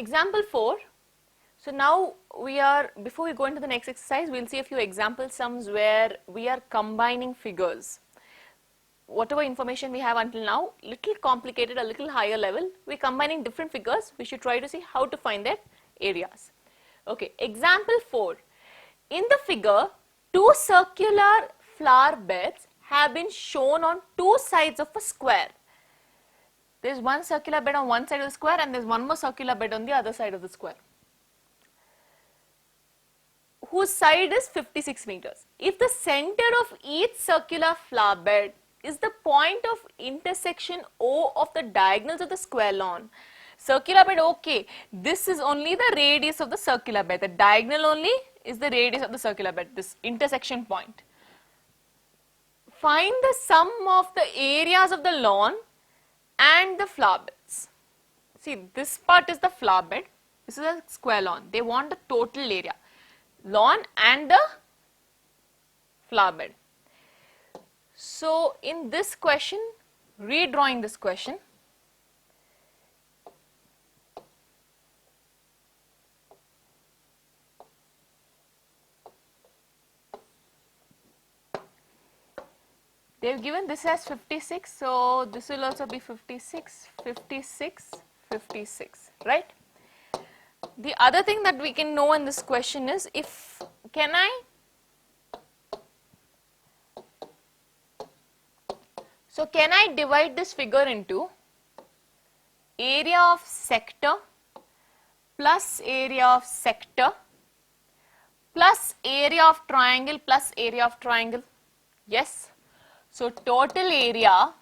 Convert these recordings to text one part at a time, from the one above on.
Example 4. So now before we go into the next exercise, we'll see a few example sums where we are combining figures. Whatever information we have until now, little complicated, a little higher level, we're combining different figures. We should try to see how to find their areas. Okay, example 4. In the figure, two circular flower beds have been shown on two sides of a square. There is one circular bed on one side of the square and there is one more circular bed on the other side of the square, whose side is 56 meters. If the center of each circular flower bed is the point of intersection O of the diagonals of the square lawn. Circular bed, okay, this is only the radius of the circular bed. The diagonal only is the radius of the circular bed, this intersection point. Find the sum of the areas of the lawn and the flower beds. See, this part is the flower bed, this is a square lawn. They want the total area, lawn and the flower bed. So, in this question, redrawing this question, they have given this as 56, so this will also be 56, 56, 56, right? The other thing that we can know in this question is can I divide this figure into area of sector plus area of sector plus area of triangle plus area of triangle? Yes. So, total area,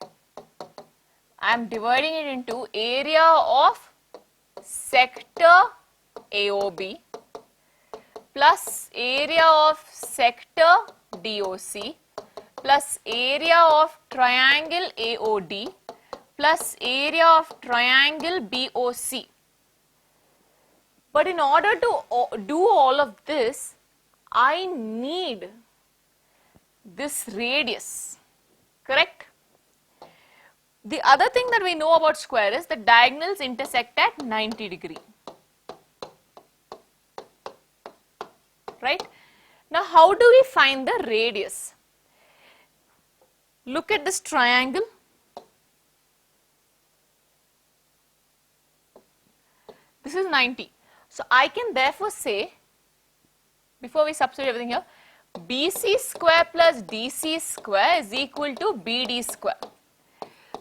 I am dividing it into area of sector AOB plus area of sector DOC plus area of triangle AOD plus area of triangle BOC. But in order to do all of this, I need this radius, correct? The other thing that we know about square is the diagonals intersect at 90 degree, right? Now, how do we find the radius? Look at this triangle. This is 90. So, I can therefore say, before we substitute everything here, BC square plus DC square is equal to BD square.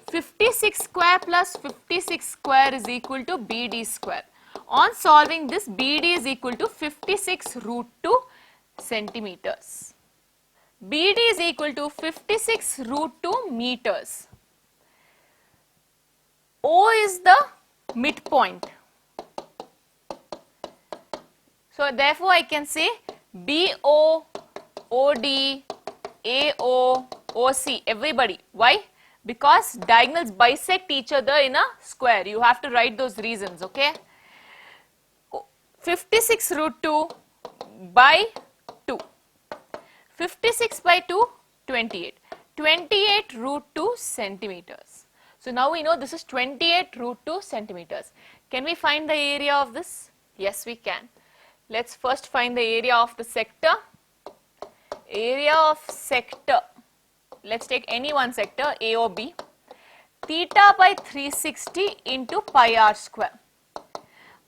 56 square plus 56 square is equal to BD square. On solving this, BD is equal to 56 root 2 centimeters. BD is equal to 56 root 2 meters. O is the midpoint. So, therefore, I can say BO, OD, AO, OC, everybody. Why? Because diagonals bisect each other in a square. You have to write those reasons, okay? 56 root 2 by 2. 56 by 2, 28. 28 root 2 centimeters. So, now we know this is 28 root 2 centimeters. Can we find the area of this? Yes, we can. Let's first find the area of the sector. Area of sector, let's take any one sector, A or B. Theta by 360 into pi r square.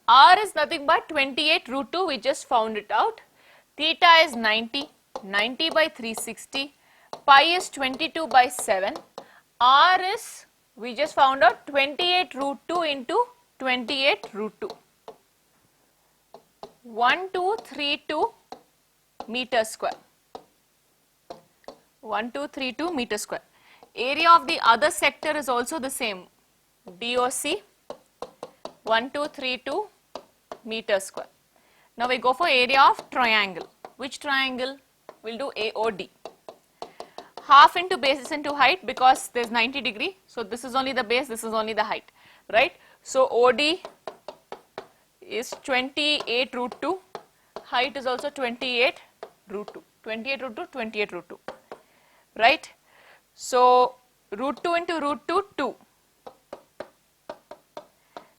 R is nothing but 28 root 2, we just found it out. Theta is 90, 90 by 360. Pi is 22 by 7. R is, we just found out, 28 root 2 into 28 root 2. 1232 meter square. 1232 meter square. Area of the other sector is also the same, DOC 1232 meter square. Now we go for area of triangle. Which triangle? We'll do AOD. Half into basis into height because there's 90 degree. So this is only the base, this is only the height, right? So OD is 28 root 2. Height is also 28 root 2. 28 root 2, 28 root 2. Right? So, root 2 into root 2, 2.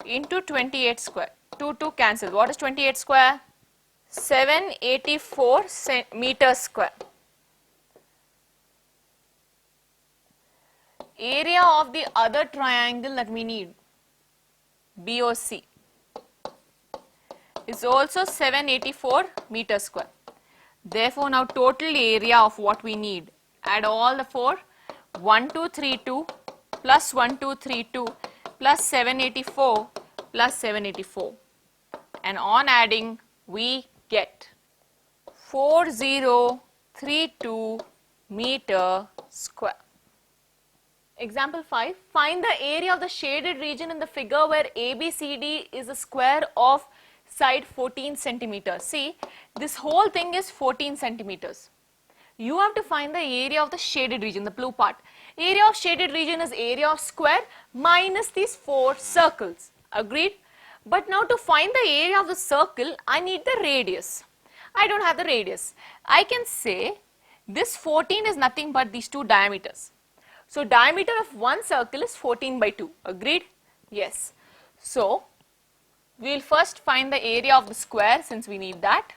into 28 square. 2 cancel. What is 28 square? 784 meters square. Area of the other triangle that we need, BOC, is also 784 meters square. Therefore, now total area of what we need, add all the four, 1232 plus 1232 plus 784 plus 784, and on adding we get 4032 meter square. Example 5, find the area of the shaded region in the figure where ABCD is a square of side 14 centimeters. See, this whole thing is 14 centimeters. You have to find the area of the shaded region, the blue part. Area of shaded region is area of square minus these 4 circles. Agreed? But now to find the area of the circle, I need the radius. I don't have the radius. I can say this 14 is nothing but these 2 diameters. So diameter of one circle is 14 by 2. Agreed? Yes. So we will first find the area of the square since we need that.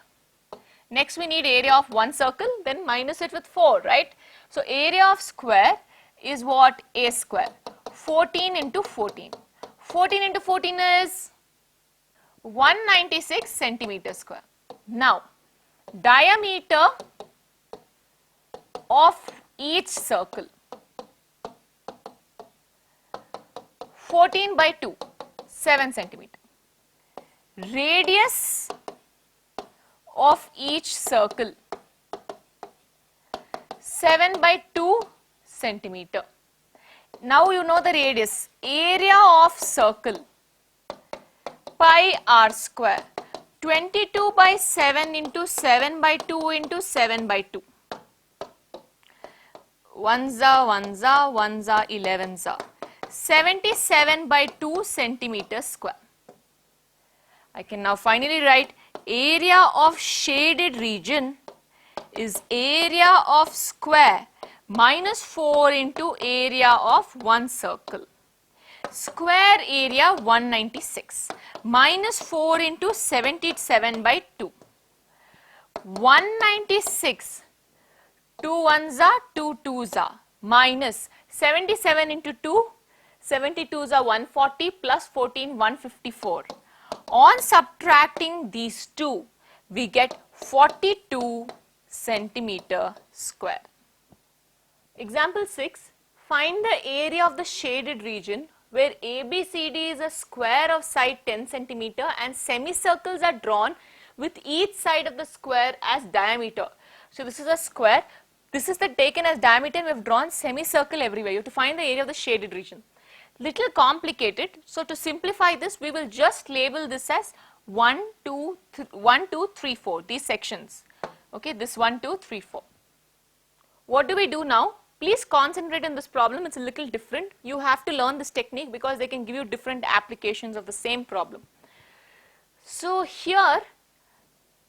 Next we need area of one circle, then minus it with 4, right? So area of square is what? A square. 14 into 14. 14 into 14 is 196 centimeter square. Now diameter of each circle, 14 by 2, 7 centimeter. Radius of each circle, 7 by 2 centimeter. Now you know the radius. Area of circle, pi r square. 22 by 7 into 7 by 2 into 7 by 2. 1za, 1za, 1za, 11za. 77 by 2 centimeters square. I can now finally write area of shaded region is area of square minus 4 into area of one circle. Square area 196 minus 4 into 77 by 2. 196, 2 1za, 2 2za minus 77 into 2, 72 is 140 plus 14, 154. On subtracting these two, we get 42 centimeter square. Example 6, find the area of the shaded region where ABCD is a square of side 10 centimeter and semicircles are drawn with each side of the square as diameter. So this is a square, this is the taken as diameter, and we have drawn semicircle everywhere. You have to find the area of the shaded region. Little complicated, so to simplify this, we will just label this as 1, 2, 3, 4, these sections. Okay, this 1, 2, 3, 4. What do we do now? Please concentrate on this problem, it's a little different. You have to learn this technique because they can give you different applications of the same problem. So here,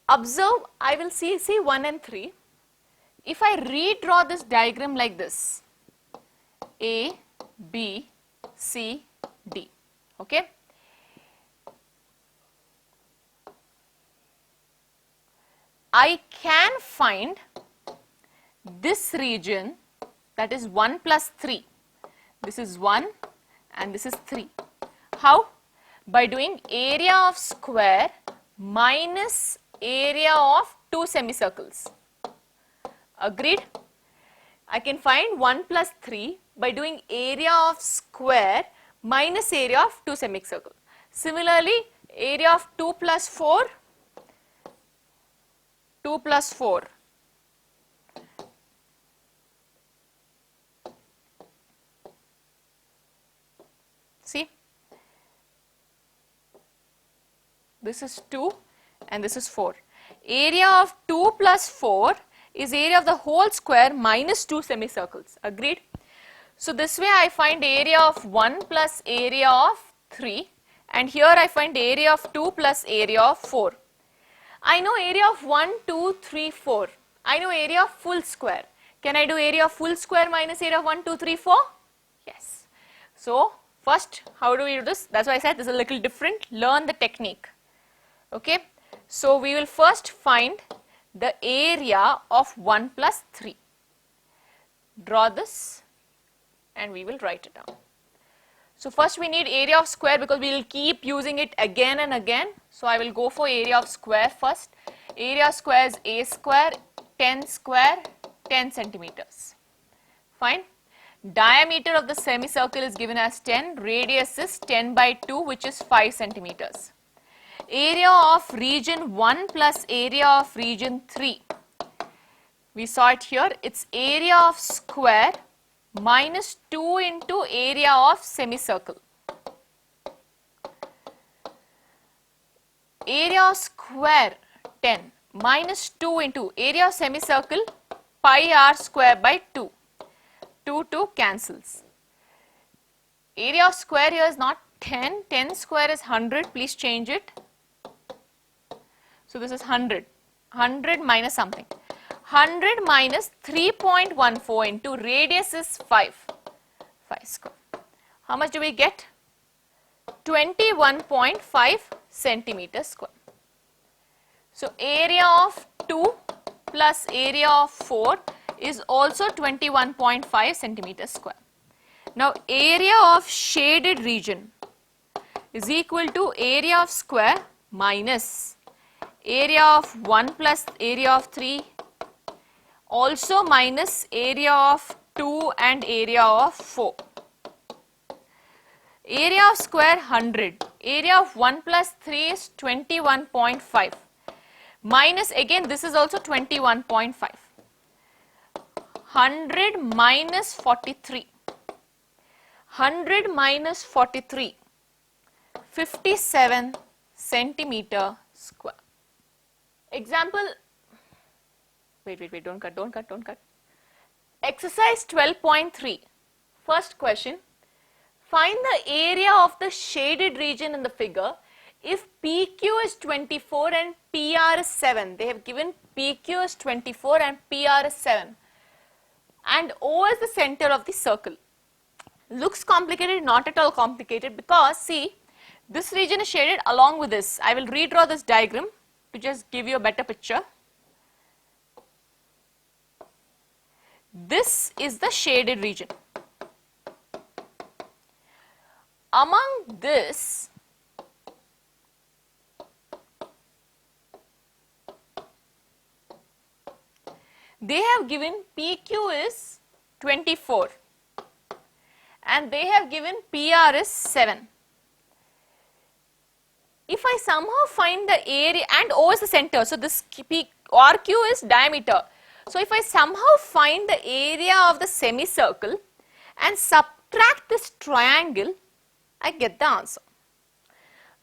observe, I will see 1 and 3. If I redraw this diagram like this, A, B, C, D, okay. I can find this region, that is 1 plus 3. This is 1 and this is 3. How? By doing area of square minus area of two semicircles. Agreed? I can find 1 plus 3 by doing area of square minus area of two semicircles. Similarly, area of 2 plus 4, 2 plus 4. See, this is 2 and this is 4. Area of 2 plus 4 is area of the whole square minus two semicircles. Agreed? So this way I find area of 1 plus area of 3, and here I find area of 2 plus area of 4. I know area of 1, 2, 3, 4. I know area of full square. Can I do area of full square minus area of 1, 2, 3, 4? Yes. So First, how do we do this? That's why I said this is a little different. Learn the technique. Okay. So we will first find the area of 1 plus 3. Draw this and we will write it down. So first we need area of square because we will keep using it again and again. So I will go for area of square first. Area of square is a square, 10 square, 10 centimeters. Fine. Diameter of the semicircle is given as 10. Radius is 10 by 2, which is 5 centimeters. Area of region 1 plus area of region 3. We saw it here. It's area of square minus 2 into area of semicircle. Area of square 10 minus 2 into area of semicircle pi r square by 2. 2 cancels. Area of square here is not 10. 10 square is 100. Please change it. So this is 100. 100 minus something. 100 minus 3.14 into radius is 5. 5 square. How much do we get? 21.5 centimeters square. So area of 2 plus area of 4 is also 21.5 centimeters square. Now area of shaded region is equal to area of square minus area of 1 plus area of 3, also minus area of 2 and area of 4. Area of square 100, area of 1 plus 3 is 21.5, minus again this is also 21.5. 100 minus 43, 100 minus 43, 57 centimeter square. Example, wait, don't cut. Exercise 12.3, first question, find the area of the shaded region in the figure if PQ is 24 and PR is 7. They have given PQ is 24 and PR is 7. And O is the center of the circle. Looks complicated, not at all complicated, because see, this region is shaded along with this. I will redraw this diagram to just give you a better picture. This is the shaded region. Among this, they have given PQ is 24 and they have given PR is 7. If I somehow find the area, and O is the center, so this RQ is diameter. So if I somehow find the area of the semicircle and subtract this triangle, I get the answer.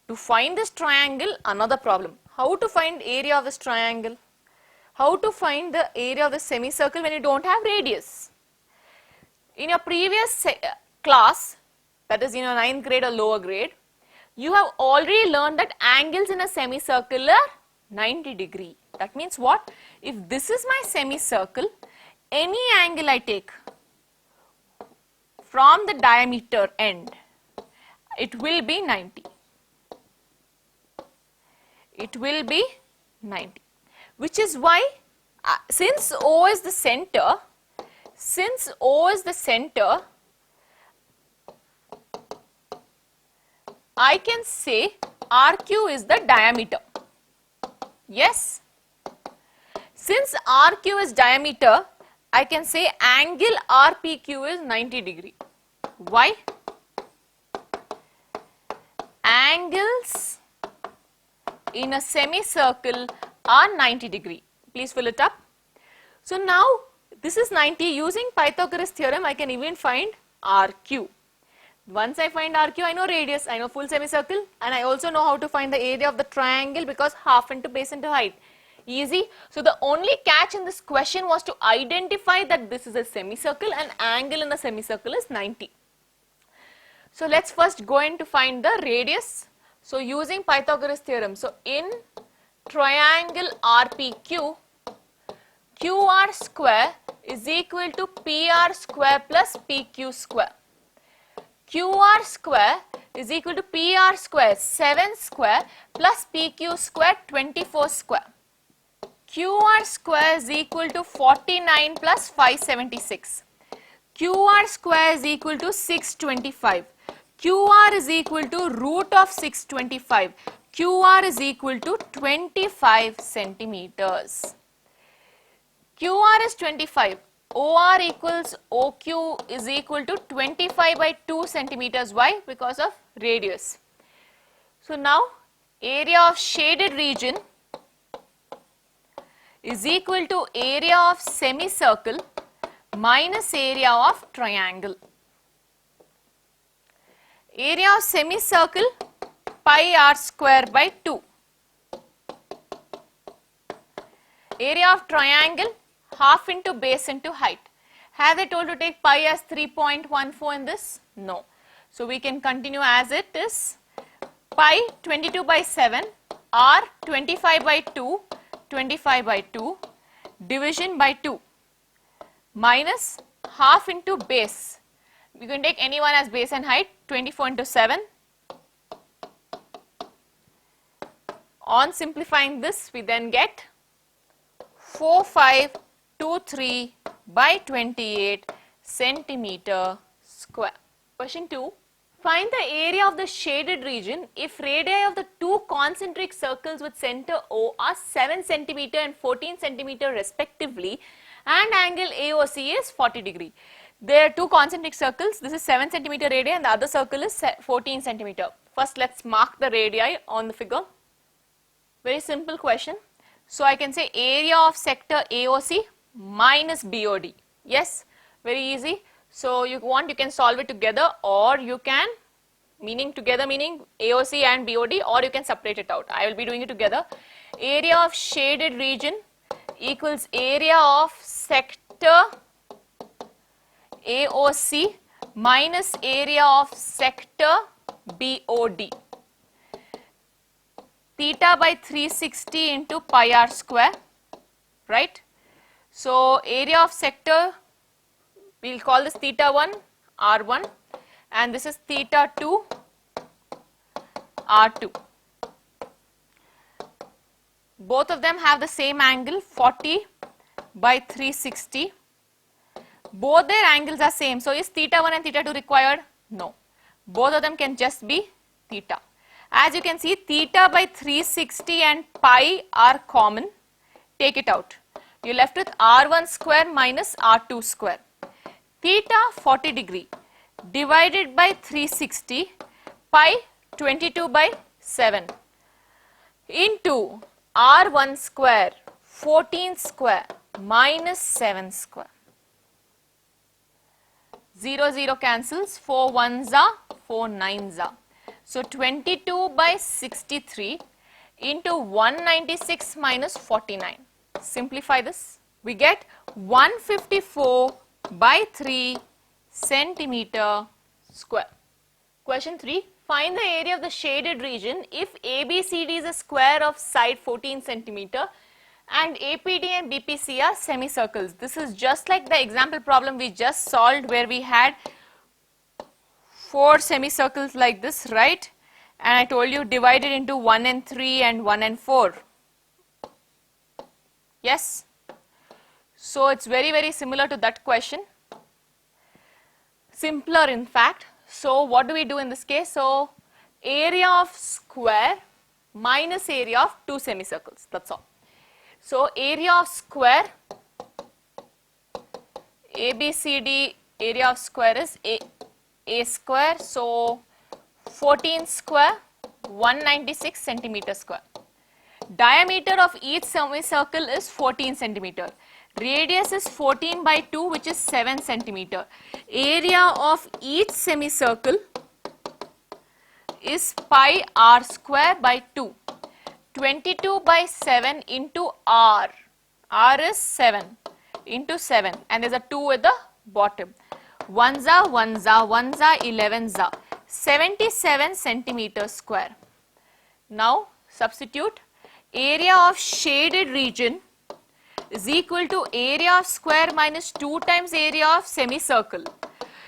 To find this triangle, another problem. How to find area of this triangle? How to find the area of the semicircle when you don't have radius? In your previous class, that is in your 9th grade or lower grade, you have already learned that angles in a semicircle are 90 degree. That means what? If this is my semicircle, any angle I take from the diameter end, it will be 90. It will be 90. Which is why, since O is the center, I can say RQ is the diameter. Yes. Since RQ is diameter, I can say angle RPQ is 90 degree. Why? Angles in a semicircle are 90 degree. Please fill it up. So now this is 90. Using Pythagoras theorem, I can even find RQ. Once I find RQ, I know radius, I know full semicircle, and I also know how to find the area of the triangle because half into base into height. Easy. So the only catch in this question was to identify that this is a semicircle and angle in a semicircle is 90. So let's first go in to find the radius. So using Pythagoras theorem, so in triangle RPQ, QR square is equal to PR square plus PQ square. QR square is equal to PR square 7 square plus PQ square 24 square. QR square is equal to 49 plus 576. QR square is equal to 625. QR is equal to root of 625. QR is equal to 25 centimeters. QR is 25. OR equals OQ is equal to 25 by 2 centimeters. Why? Because of radius. So now area of shaded region is equal to area of semicircle minus area of triangle. Area of semicircle pi r square by 2. Area of triangle half into base into height. Have they told to take pi as 3.14 in this? No. So we can continue as it is. Pi 22 by 7, r 25 by 2, 25 by 2, division by 2, minus half into base. We can take any one as base and height, 24 into 7. On simplifying this, we then get 4523 by 28 centimeter square. Question 2. Find the area of the shaded region if radii of the two concentric circles with center O are 7 centimeter and 14 centimeter respectively and angle AOC is 40 degree. There are two concentric circles. This is 7 centimeter radii and the other circle is 14 centimeter. First, let's mark the radii on the figure. Very simple question. So I can say area of sector AOC minus BOD. Yes, very easy. So you can solve it together, or you can meaning AOC and BOD, or you can separate it out. I will be doing it together. Area of shaded region equals area of sector AOC minus area of sector BOD. Theta by 360 into pi r square, right? So area of sector, we will call this theta 1 r1 and this is theta 2 r2. Both of them have the same angle 40 by 360. Both their angles are same. So is theta 1 and theta 2 required? No. Both of them can just be theta. As you can see, theta by 360 and pi are common. Take it out. You are left with r1 square minus r2 square. Theta 40 degree divided by 360, pi 22 by 7 into r1 square 14 square minus 7 square. 0 0 cancels, 4 1s are 4 9s are. So 22 by 63 into 196 minus 49. Simplify this. We get 154 by 3 centimeter square. Question 3. Find the area of the shaded region if ABCD is a square of side 14 centimeter and APD and BPC are semicircles. This is just like the example problem we just solved where we had 4 semicircles like this, right? And I told you divide it into 1 and 3 and 1 and 4. Yes? So it's very similar to that question. Simpler in fact. So what do we do in this case? So area of square minus area of two semicircles. That's all. So area of square, ABCD area of square is A square. So 14 square, 196 centimeter square. Diameter of each semicircle is 14 centimeter. Radius is 14 by 2, which is 7 centimeter. Area of each semicircle is pi r square by 2. 22 by 7 into r. R is 7 into 7 and there is a 2 at the bottom. 1s are 1s are 1s are 11s are 77 centimeter square. Now substitute area of shaded region is equal to area of square minus 2 times area of semicircle.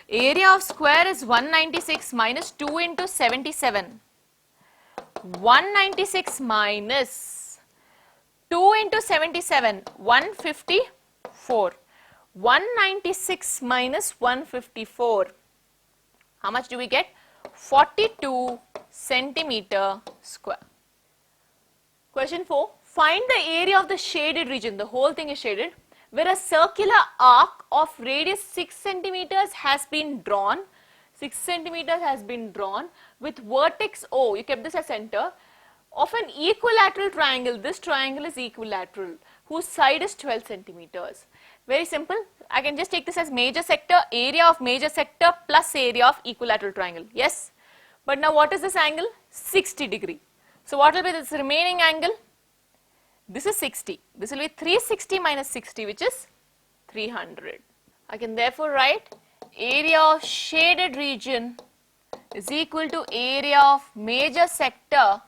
Area of square is 196 minus 2 into 77. 196 minus 2 into 77, 154. 196 minus 154. How much do we get? 42 centimeter square. Question 4. Find the area of the shaded region. The whole thing is shaded, where a circular arc of radius 6 centimeters has been drawn. 6 centimeters has been drawn with vertex O. You kept this as center of an equilateral triangle. This triangle is equilateral, whose side is 12 centimeters. Very simple. I can just take this as major sector, area of major sector plus area of equilateral triangle. Yes. But now what is this angle? 60 degree. So what will be this remaining angle? This is 60. This will be 360 minus 60, which is 300. I can therefore write area of shaded region is equal to area of major sector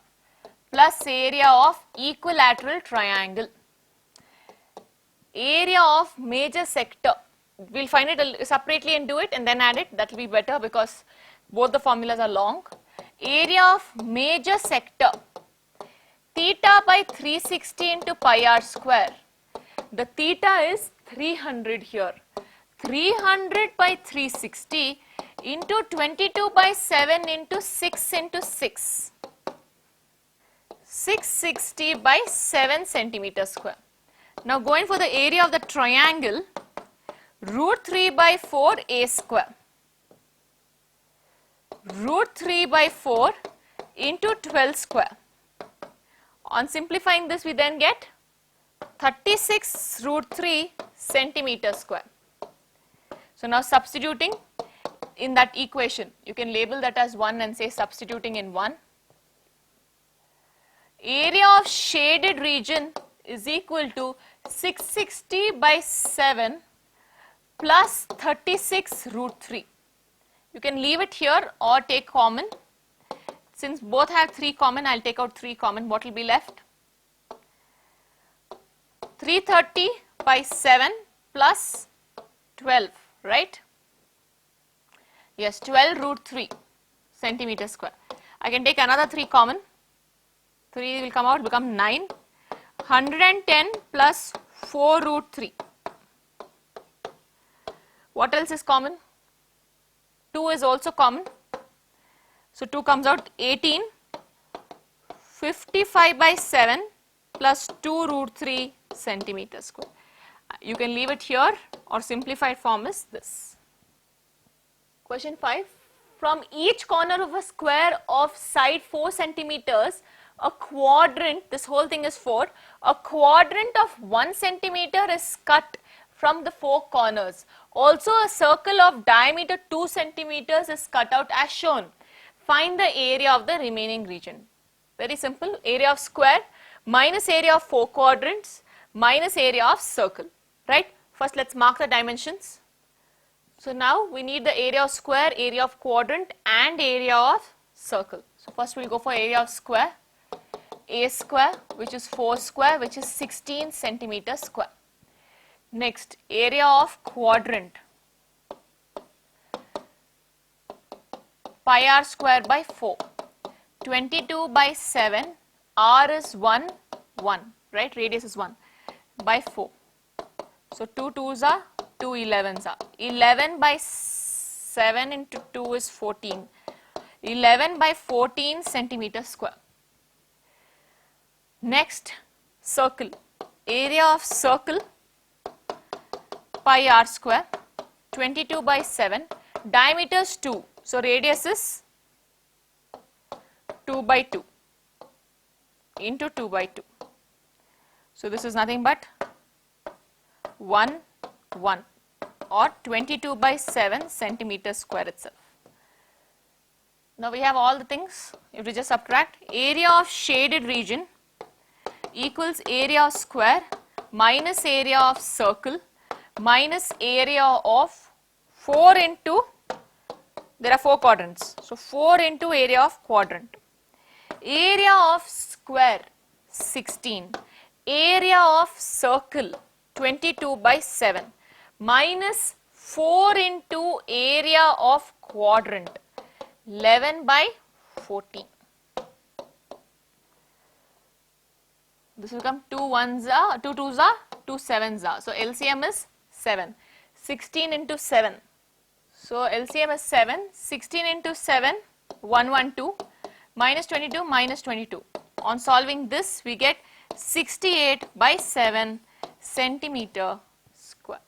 plus area of equilateral triangle. Area of major sector, we'll find it separately and do it and then add it. That will be better because both the formulas are long. Area of major sector, theta by 360 into pi r square. The theta is 300 here. 300 by 360 into 22 by 7 into 6 into 6. 660 by 7 centimeter square. Now going for the area of the triangle, root 3 by 4 a square. Root 3 by 4 into 12 square. On simplifying this, we then get 36 root 3 centimeter square. So now substituting in that equation, you can label that as 1 and say substituting in 1. Area of shaded region is equal to 660 by 7 plus 36 root 3. You can leave it here or take common. Since both have 3 common, I'll take out 3 common. What will be left? 330 by 7 plus 12, right? Yes, 12 root 3 centimeter square. I can take another 3 common. 3 will come out, become 9. 110 plus 4 root 3. What else is common? 2 is also common. So 2 comes out 18. 55 by 7 plus 2 root 3 centimeter square. You can leave it here or simplified form is this. Question 5. From each corner of a square of side 4 centimeters, a quadrant, this whole thing is 4, a quadrant of 1 centimeter is cut from the 4 corners. Also a circle of diameter 2 centimeters is cut out as shown. Find the area of the remaining region. Very simple. Area of square minus area of 4 quadrants minus area of circle. Right? First let's mark the dimensions. So now we need the area of square, area of quadrant and area of circle. So first we'll go for area of square. A square, which is 4 square, which is 16 centimeter square. Next, area of quadrant. Pi r square by 4. 22 by 7. R is 1, 1. Right? Radius is 1. By 4. So 2 2s are 2 11s are. 11 by 7 into 2 is 14. 11 by 14 centimeter square. Next, circle. Area of circle, pi r square, 22 by 7. Diameter is 2. So radius is 2 by 2 into 2 by 2. So this is nothing but 1, 1 or 22 by 7 centimeter square itself. Now we have all the things. If we just subtract, area of shaded region equals area of square minus area of circle minus area of 4 into, there are 4 quadrants. So 4 into area of quadrant. Area of square 16. Area of circle 22 by 7 minus 4 into area of quadrant, 11 by 14. This will come 2 1s are, 2 2s are, 2 7s are. So LCM is 7. 16 into 7. So LCM is 7. 16 into 7, 112, minus 22, minus 22. On solving this, we get 68 by 7 centimeter square.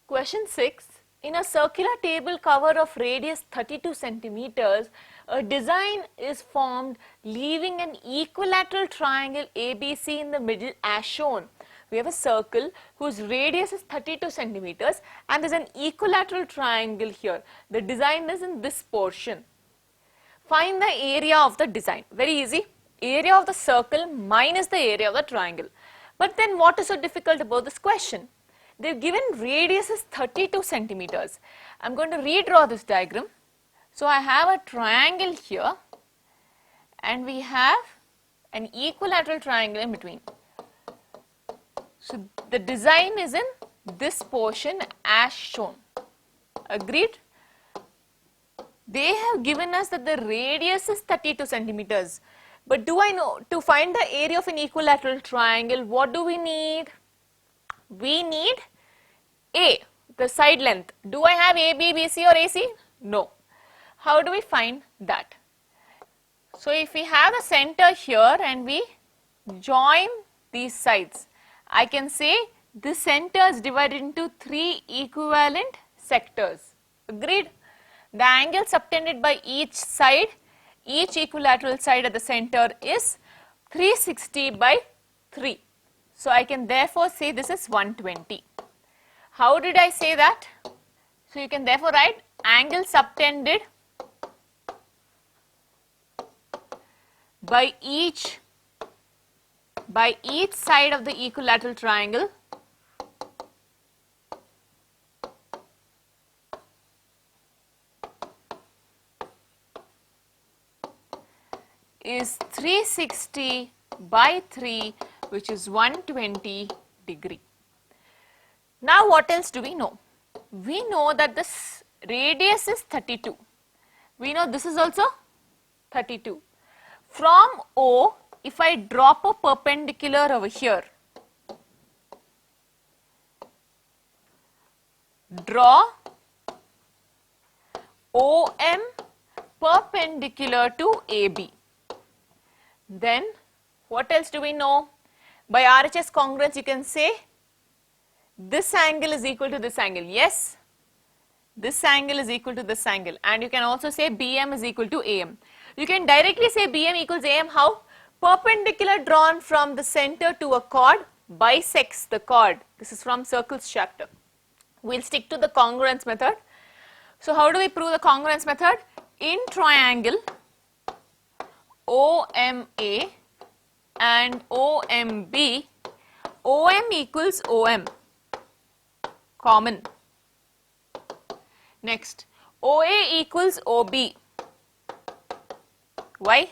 Question 6. In a circular table cover of radius 32 centimeters, a design is formed leaving an equilateral triangle ABC in the middle as shown. We have a circle whose radius is 32 centimeters and there is an equilateral triangle here. The design is in this portion. Find the area of the design. Very easy. Area of the circle minus the area of the triangle. But then what is so difficult about this question? They've given radius is 32 centimeters. I'm going to redraw this diagram. So I have a triangle here and we have an equilateral triangle in between. So the design is in this portion as shown. Agreed? They have given us that the radius is 32 centimeters. But do I know, to find the area of an equilateral triangle, what do we need? We need A, the side length. Do I have AB, BC or AC? No. How do we find that? So if we have the center here and we join these sides, I can say this center is divided into 3 equivalent sectors. Agreed? The angle subtended by each side, each equilateral side at the center is 360 by 3. So I can therefore say this is 120. How did I say that? So you can therefore write angle subtended by each side of the equilateral triangle is 360 by 3, which is 120 degree. Now what else do we know? We know that this radius is 32. We know this is also 32. From O, if I drop a perpendicular over here, draw OM perpendicular to AB. Then what else do we know? By RHS congruence you can say this angle is equal to this angle. Yes, this angle is equal to this angle, and you can also say BM is equal to AM. You can directly say BM equals AM. How? Perpendicular drawn from the center to a chord bisects the chord. This is from circles chapter. We'll stick to the congruence method. So how do we prove the congruence method? In triangle OMA and OMB, OM equals OM, common. Next, OA equals OB. Why?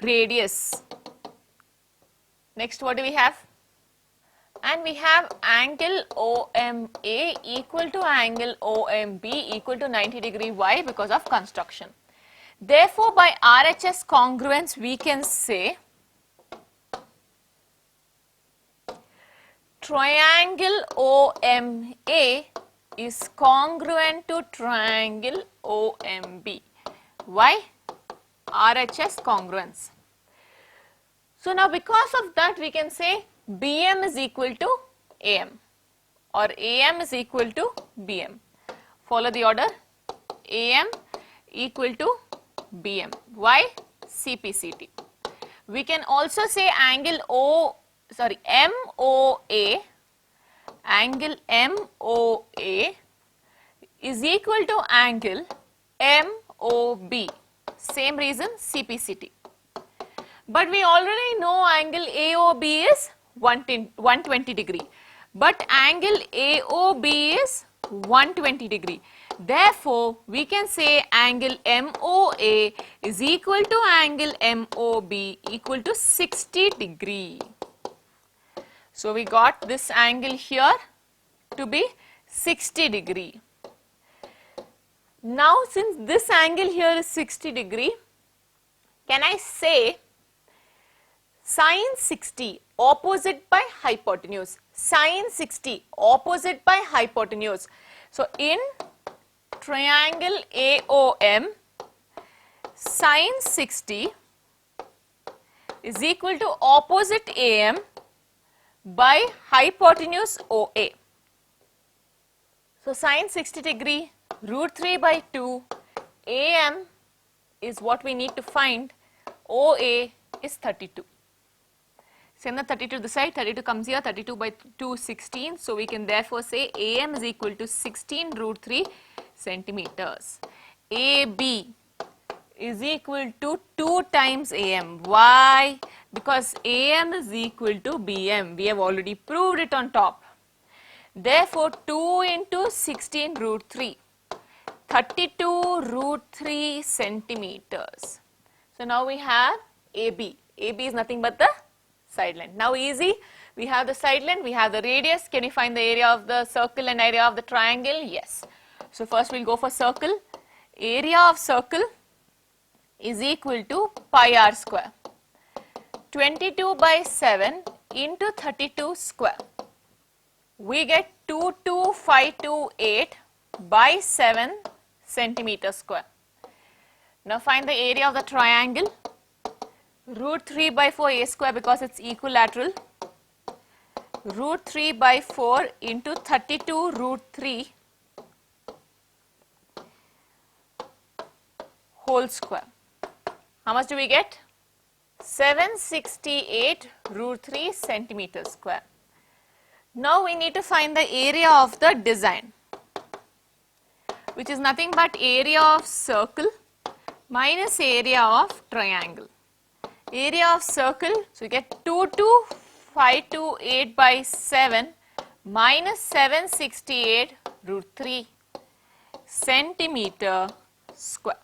Radius. Next, what do we have? And we have angle OMA equal to angle OMB equal to 90 degree. Why? Because of construction. Therefore, by RHS congruence, we can say triangle OMA is congruent to triangle OMB. Why? RHS congruence. So now because of that we can say BM is equal to AM or AM is equal to BM. Follow the order. AM equal to BM. Why? CPCT. We can also say angle MOA, angle MOA is equal to angle MOB. Same reason, CPCT. But we already know angle AOB is 120 degree. But angle AOB is 120 degree. Therefore, we can say angle MOA is equal to angle MOB equal to 60 degree. So we got this angle here to be 60 degree. Now since this angle here is 60 degree, can I say sine 60 opposite by hypotenuse? Sine 60 opposite by hypotenuse. So in triangle AOM, sine 60 is equal to opposite AM by hypotenuse OA. So sine 60 degree, root 3 by 2, AM is what we need to find, OA is 32. Send the 32 to the side, 32 comes here, 32 by 2, 16. So we can therefore say AM is equal to 16 root 3 centimeters. AB is equal to 2 times AM. Why? Because AM is equal to BM. We have already proved it on top. Therefore, 2 into 16 root 3, 32 root 3 centimeters. So now we have AB. AB is nothing but the side length. Now easy, we have the side length, we have the radius. Can you find the area of the circle and area of the triangle? Yes. So first we'll go for circle. Area of circle is equal to pi r square. 22 by 7 into 32 square. We get 22528 by 7 centimeter square. Now find the area of the triangle. Root 3 by 4 a square because it's equilateral. Root 3 by 4 into 32 root 3 whole square. How much do we get? 768 root 3 centimeters square. Now we need to find the area of the design, which is nothing but area of circle minus area of triangle. Area of circle, so you get 22528 by 7 minus 768 root 3 centimeter square.